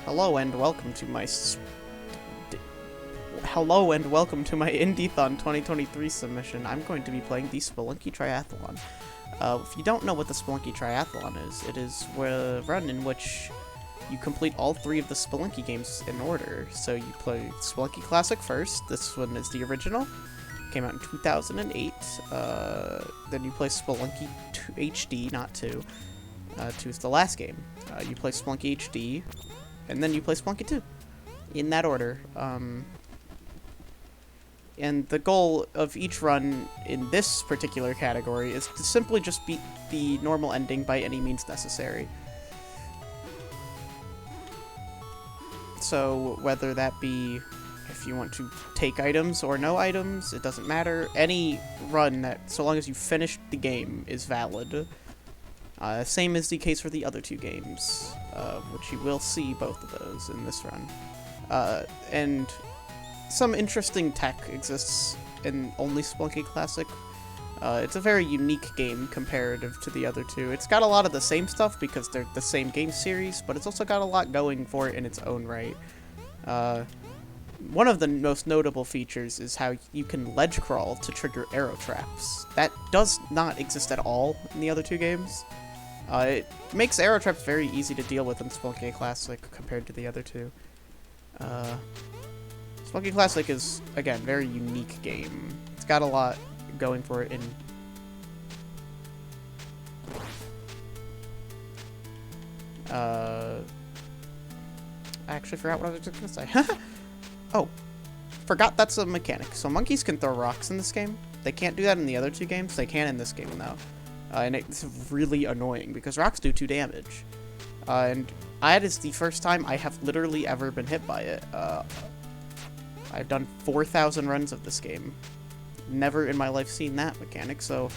Hello and welcome to my Indiethon 2023 submission. I'm going to be playing the Spelunky Triathlon. If you don't know what the Spelunky Triathlon is, it is a run in which you complete all three of the Spelunky games in order. So you play Spelunky Classic first. This one is the original. Came out in 2008. Then you play Spelunky HD, not 2. 2 is the last game. You play Spelunky HD, and then you play Spelunky 2. In that order. And the goal of each run in this particular category is to simply just beat the normal ending by any means necessary. So whether that be if you want to take items or no items, it doesn't matter. Any run that, so long as you finish the game, is valid. Same is the case for the other two games, which you will see both of those in this run. And some interesting tech exists in only Spelunky Classic. It's a very unique game comparative to the other two. It's got a lot of the same stuff because they're the same game series, but it's also got a lot going for it in its own right. One of the most notable features is how you can ledge crawl to trigger arrow traps. That does not exist at all in the other two games. It makes arrow traps very easy to deal with in Spelunky Classic compared to the other two. Spelunky Classic is, again, a very unique game. It's got a lot going for it in... I actually forgot what I was just gonna say. Oh, forgot that's a mechanic. So monkeys can throw rocks in this game. They can't do that in the other two games. They can in this game, though. And it's really annoying because rocks do 2 damage. And that is the first time I have literally ever been hit by it. I've done 4,000 runs of this game. Never in my life seen that mechanic, so...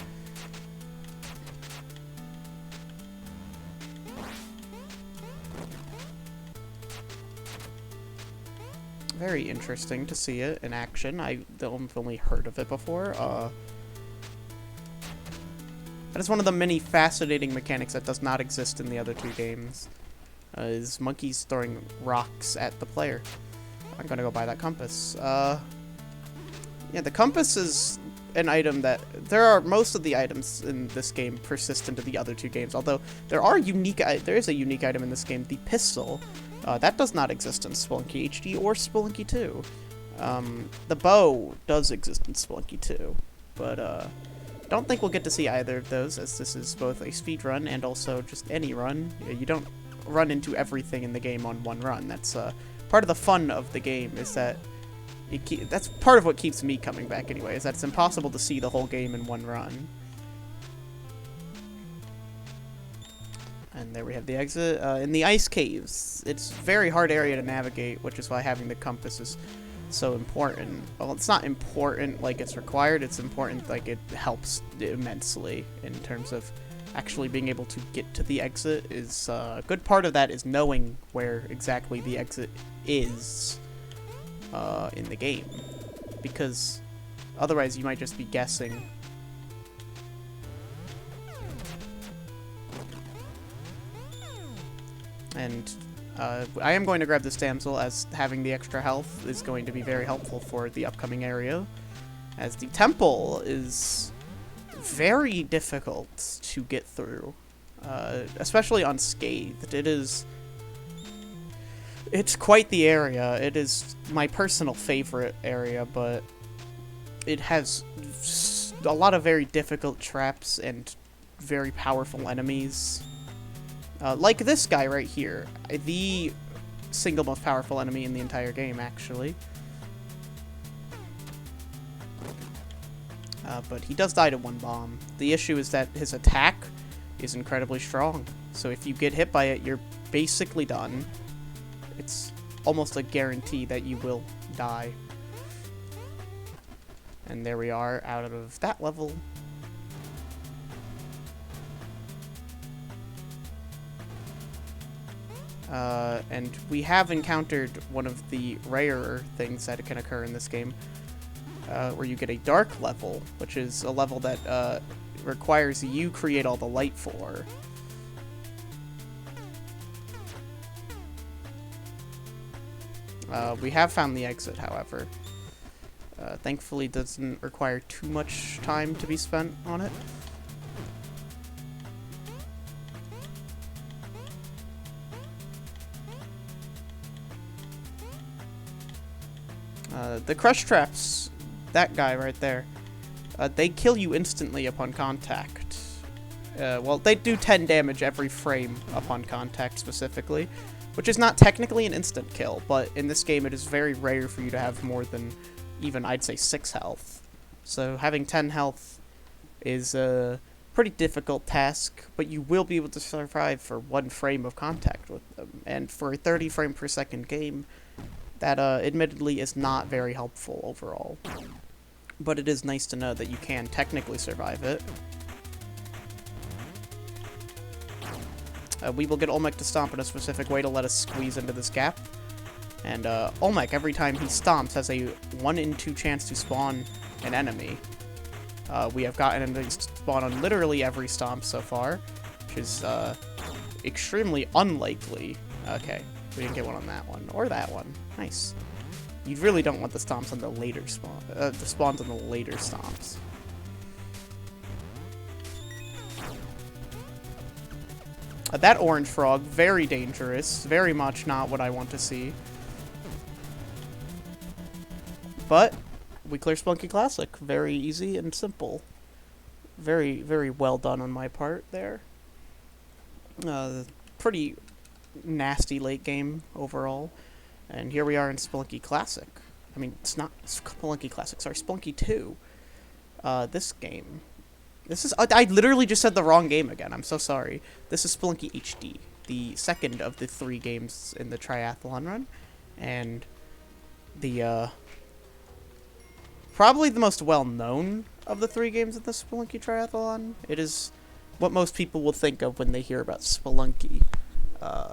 Very interesting to see it in action. I've only heard of it before. That is one of the many fascinating mechanics that does not exist in the other two games. Is monkeys throwing rocks at the player. I'm gonna go buy that compass. Yeah, the compass is an item that... most of the items in this game persist into the other two games, although there is a unique item in this game, the pistol. That does not exist in Spelunky HD or Spelunky 2. The bow does exist in Spelunky 2, but don't think we'll get to see either of those, as this is both a speed run and also just any run. You don't run into everything in the game on one run. That's part of the fun of the game, is that that's part of what keeps me coming back anyway, is that it's impossible to see the whole game in one run. And there we have the exit. In the ice caves, it's a very hard area to navigate, which is why having the compass is so important. Well, it's not important like it's required, it's important like it helps immensely in terms of actually being able to get to the exit. Is a good part of that is knowing where exactly the exit is in the game, because otherwise you might just be guessing. And I am going to grab this damsel, as having the extra health is going to be very helpful for the upcoming area, as the temple is very difficult to get through, especially unscathed. It's quite the area. It is my personal favorite area, but it has a lot of very difficult traps and very powerful enemies. Like this guy right here, the single most powerful enemy in the entire game, actually. But he does die to 1 bomb. The issue is that his attack is incredibly strong. So if you get hit by it, you're basically done. It's almost a guarantee that you will die. And there we are, out of that level. And we have encountered one of the rarer things that can occur in this game, where you get a dark level, which is a level that requires you create all the light for. We have found the exit, however. Thankfully, doesn't require too much time to be spent on it. The crush traps, that guy right there, they kill you instantly upon contact. Well, they do 10 damage every frame upon contact specifically, which is not technically an instant kill, but in this game it is very rare for you to have more than even, I'd say, 6 health. So having 10 health is a pretty difficult task, but you will be able to survive for 1 frame of contact with them. And for a 30 frame per second game, that admittedly is not very helpful overall. But it is nice to know that you can technically survive it. We will get Olmec to stomp in a specific way to let us squeeze into this gap. And Olmec, every time he stomps, has a 1 in 2 chance to spawn an enemy. We have gotten him to spawn on literally every stomp so far, which is extremely unlikely. Okay, we didn't get one on that one, or that one. Nice. You really don't want the stomps on the later spawn, the spawns on the later stomps. That orange frog, very dangerous. Very much not what I want to see. But we clear Spelunky Classic. Very easy and simple. Very, very well done on my part there. Pretty nasty late game overall. And here we are in Spelunky Classic. I mean, it's not Spelunky Classic, sorry, Spelunky 2. This game. This is, I literally just said the wrong game again, I'm so sorry. This is Spelunky HD, the second of the 3 games in the Triathlon run. And the, probably the most well-known of the 3 games in the Spelunky Triathlon. It is what most people will think of when they hear about Spelunky.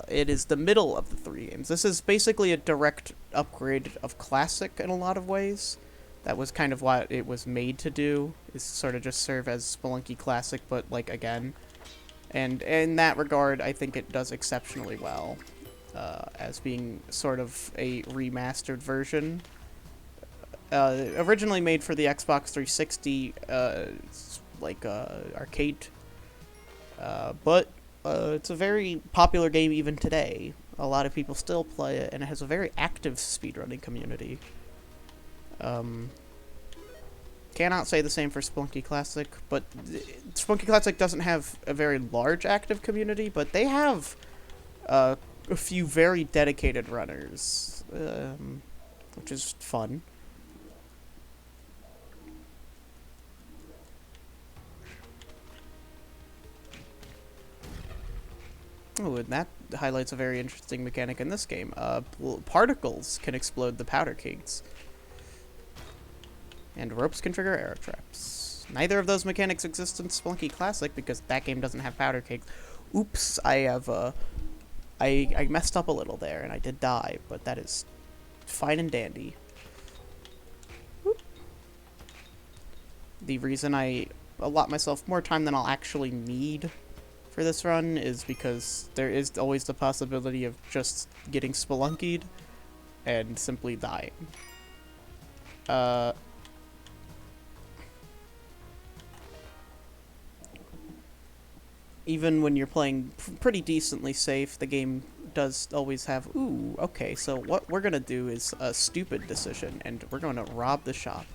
It is the middle of the 3 games. This is basically a direct upgrade of Classic in a lot of ways. That was kind of what it was made to do, is sort of just serve as Spelunky Classic, but, like, again. And in that regard, I think it does exceptionally well, as being sort of a remastered version. Originally made for the Xbox 360, arcade, but it's a very popular game even today. A lot of people still play it, and it has a very active speedrunning community. Cannot say the same for Spelunky Classic, but Spelunky Classic doesn't have a very large active community, but they have a few very dedicated runners, which is fun. Oh, and that highlights a very interesting mechanic in this game. Particles can explode the powder kegs. And ropes can trigger arrow traps. Neither of those mechanics exist in Spelunky Classic because that game doesn't have powder kegs. Oops, I have, I messed up a little there and I did die, but that is fine and dandy. Whoop. The reason I allot myself more time than I'll actually need for this run is because there is always the possibility of just getting spelunkied and simply dying. Even when you're playing pretty decently safe, the game does always have, ooh, okay, so what we're gonna do is a stupid decision, and we're gonna rob the shop.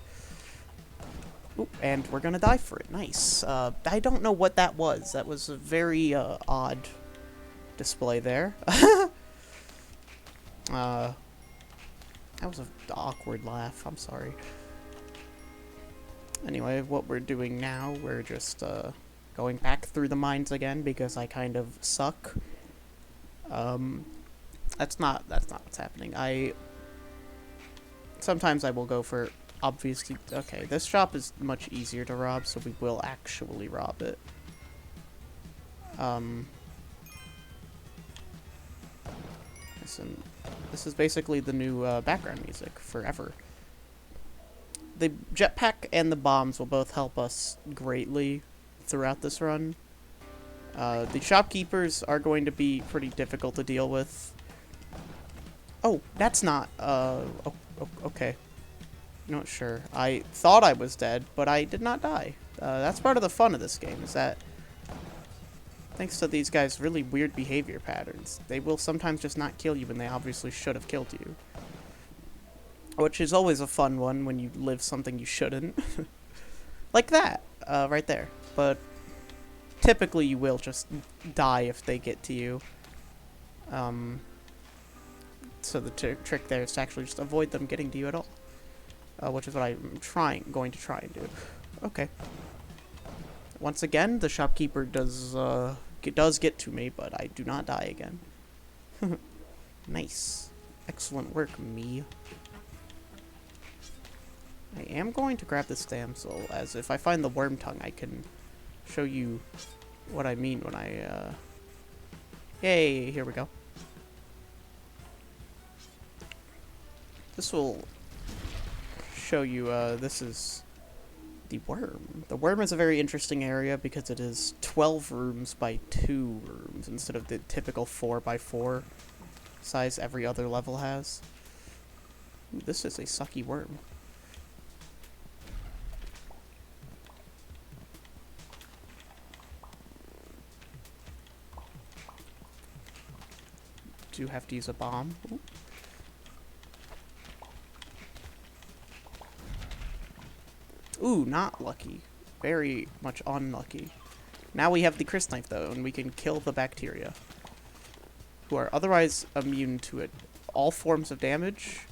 Ooh, and we're gonna die for it. Nice. I don't know what that was. That was a very, odd display there. That was an awkward laugh. I'm sorry. Anyway, what we're doing now, we're just, going back through the mines again because I kind of suck. That's not what's happening. Sometimes I will go for, obviously, okay, this shop is much easier to rob, so we will actually rob it. Listen, this is basically the new background music forever. The jetpack and the bombs will both help us greatly throughout this run. The shopkeepers are going to be pretty difficult to deal with. Oh, that's not, okay. Not sure. I thought I was dead, but I did not die. That's part of the fun of this game, is that thanks to these guys' really weird behavior patterns, they will sometimes just not kill you when they obviously should have killed you. Which is always a fun one when you live something you shouldn't. Like that, right there. But typically you will just die if they get to you. So the trick there is to actually just avoid them getting to you at all. Which is what I'm going to try and do. Okay. Once again, the shopkeeper does get to me, but I do not die again. Nice. Excellent work, me. I am going to grab this damsel, as if I find the worm tongue, I can show you what I mean when I, Yay, here we go. This will show you, this is the worm. The worm is a very interesting area because it is 12 rooms by 2 rooms instead of the typical 4 by 4 size every other level has. Ooh, this is a sucky worm. Do have to use a bomb. Ooh. Ooh, not lucky. Very much unlucky. Now we have the Chris knife, though, and we can kill the bacteria, who are otherwise immune to it. All forms of damage.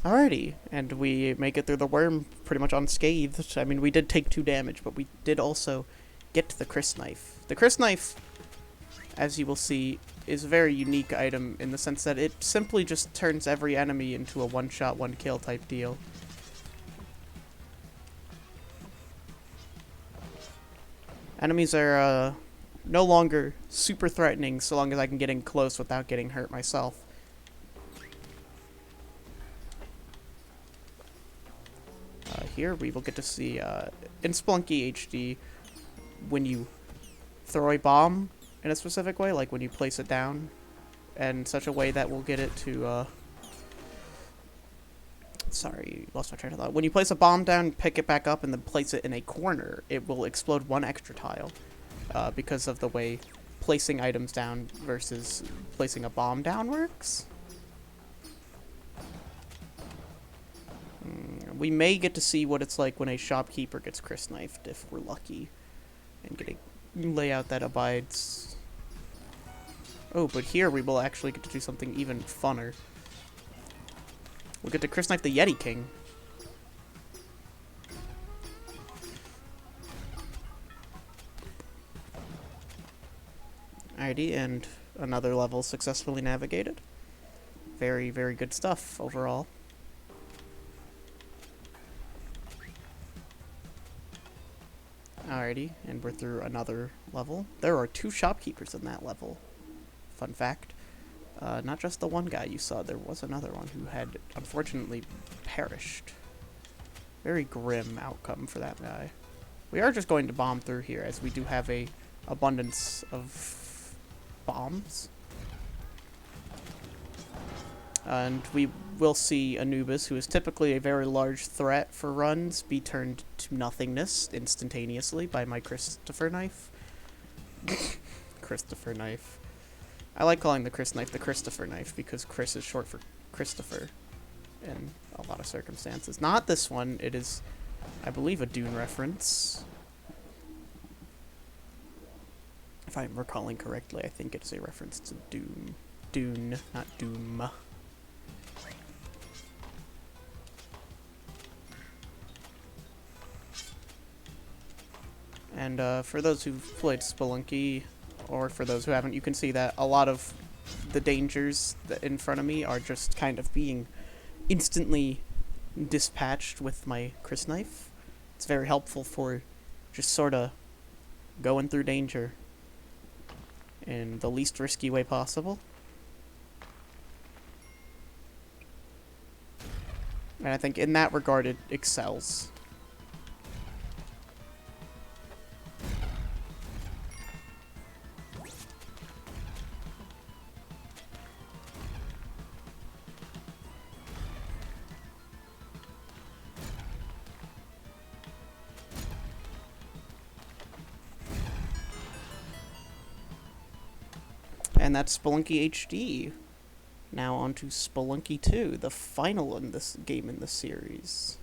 Alrighty, and we make it through the worm pretty much unscathed. I mean, we did take 2 damage, but we did also get the Chris knife. The Chris knife, as you will see, is a very unique item in the sense that it simply just turns every enemy into a one-shot, one-kill type deal. Enemies are no longer super threatening so long as I can get in close without getting hurt myself. Here we will get to see in Spelunky HD when you throw a bomb in a specific way, like when you place it down in such a way that will get it to sorry, lost my train of thought. When you place a bomb down, pick it back up, and then place it in a corner, it will explode 1 extra tile because of the way placing items down versus placing a bomb down works. We may get to see what it's like when a shopkeeper gets Chris knifed, if we're lucky, and get a layout that abides. Oh, but here we will actually get to do something even funner. We'll get to Chris knife the Yeti King. Alrighty, and another level successfully navigated. Very, very good stuff overall. Alrighty, and we're through another level. There are 2 shopkeepers in that level. Fun fact. Not just the one guy you saw, there was another one who had unfortunately perished. Very grim outcome for that guy. We are just going to bomb through here as we do have a abundance of bombs. And we will see Anubis, who is typically a very large threat for runs, be turned to nothingness instantaneously by my Christopher knife. Christopher knife. I like calling the Chris knife the Christopher knife because Chris is short for Christopher in a lot of circumstances. Not this one. It is, I believe, a Dune reference. If I'm recalling correctly, I think it is a reference to Doom. Dune, not Doom. And for those who've played Spelunky, or for those who haven't, you can see that a lot of the dangers that in front of me are just kind of being instantly dispatched with my crysknife. It's very helpful for just sort of going through danger in the least risky way possible. And I think in that regard it excels. And that's Spelunky HD. Now on to Spelunky 2, the final in this game in the series.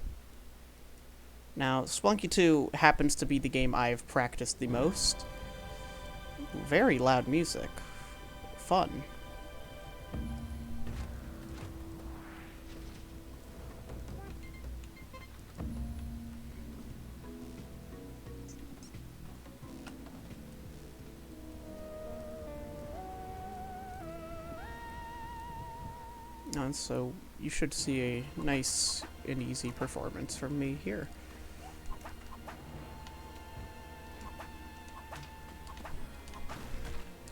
Now, Spelunky 2 happens to be the game I've practiced the most. Very loud music. Fun. And so you should see a nice and easy performance from me here.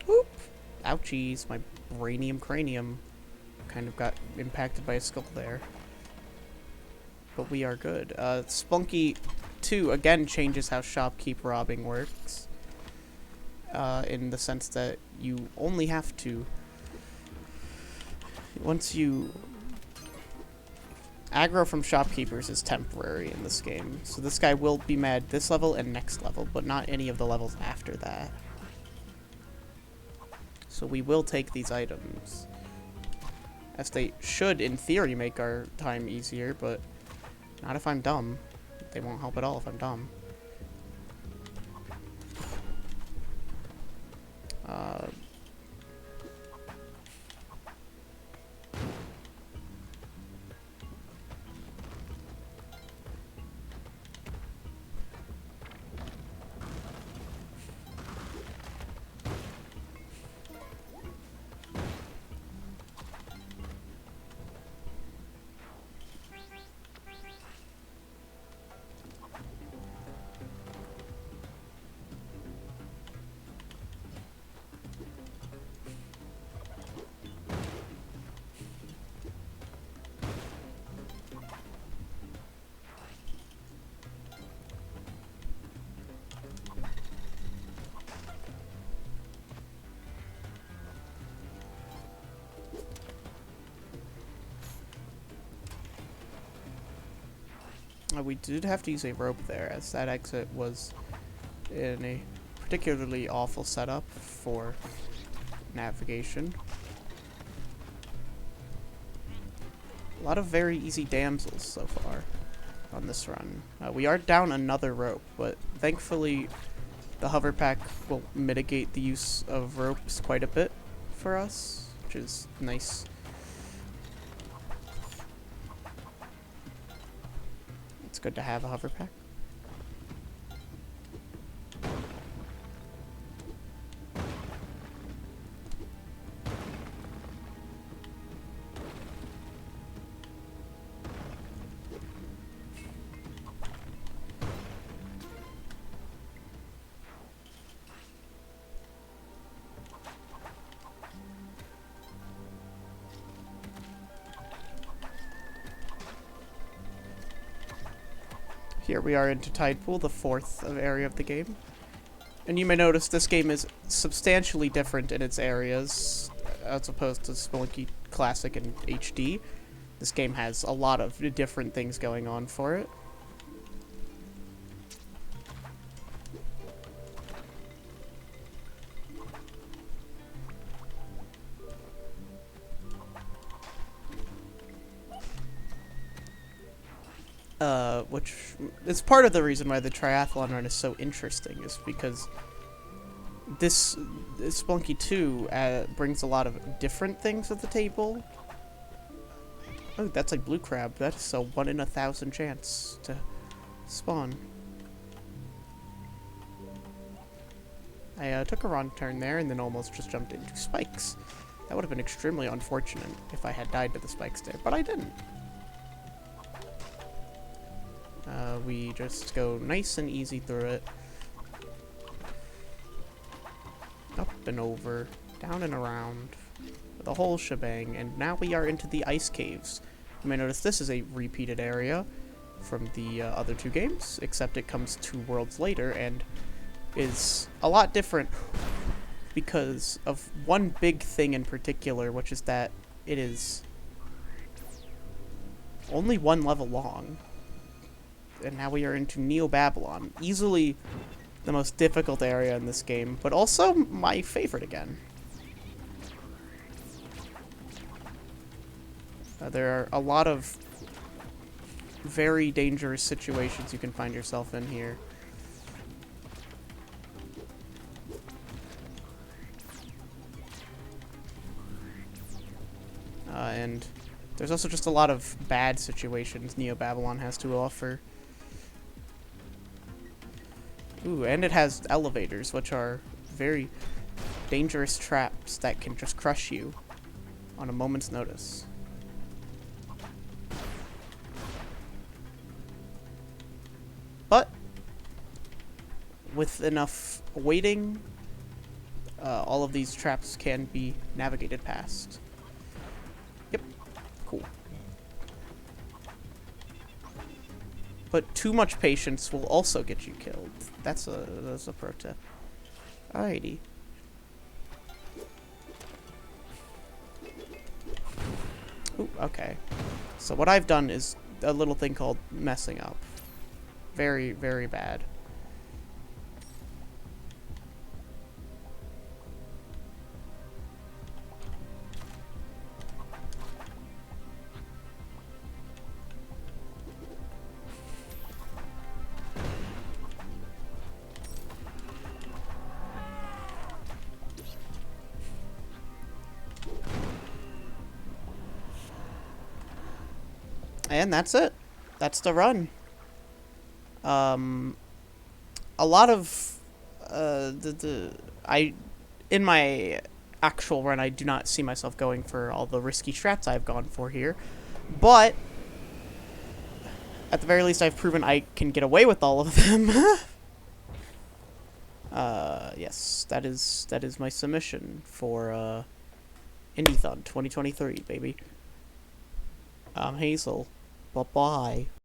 Whoop! Ouchies, my brainium cranium kind of got impacted by a skull there. But we are good. Spelunky 2 again changes how shopkeep robbing works. In the sense that you only have to... Once you... Aggro from shopkeepers is temporary in this game. So this guy will be mad this level and next level, but not any of the levels after that. So we will take these items. As they should, in theory, make our time easier, but not if I'm dumb. They won't help at all if I'm dumb. We did have to use a rope there, as that exit was in a particularly awful setup for navigation. A lot of very easy damsels so far on this run. We are down another rope, but thankfully the hover pack will mitigate the use of ropes quite a bit for us, which is nice. It's good to have a hover pack. Here we are into Tide Pool, the fourth area of the game. And you may notice this game is substantially different in its areas as opposed to Spelunky Classic and HD. This game has a lot of different things going on for it. Which is part of the reason why the triathlon run is so interesting, is because this Spelunky 2 brings a lot of different things to the table. Oh, that's a blue crab. That is a 1 in 1,000 chance to spawn. I took a wrong turn there and then almost just jumped into spikes. That would have been extremely unfortunate if I had died to the spikes there, but I didn't. we just go nice and easy through it. Up and over, down and around, the whole shebang, and now we are into the ice caves. You may notice this is a repeated area from the other two games, except it comes 2 worlds later and is a lot different because of one big thing in particular, which is that it is only 1 level long. And now we are into Neo-Babylon, easily the most difficult area in this game, but also my favorite again. There are a lot of very dangerous situations you can find yourself in here. And there's also just a lot of bad situations Neo-Babylon has to offer. Ooh, and it has elevators, which are very dangerous traps that can just crush you on a moment's notice. But with enough waiting, all of these traps can be navigated past. Yep, cool. But too much patience will also get you killed. That's a pro tip. Alrighty. Ooh, okay. So what I've done is a little thing called messing up. Very, very bad. And that's it. That's the run. A lot of in my actual run, I do not see myself going for all the risky strats I've gone for here, but at the very least, I've proven I can get away with all of them. Yes, that is my submission for Indiethon 2023, baby. I'm Hazel. Bye-bye.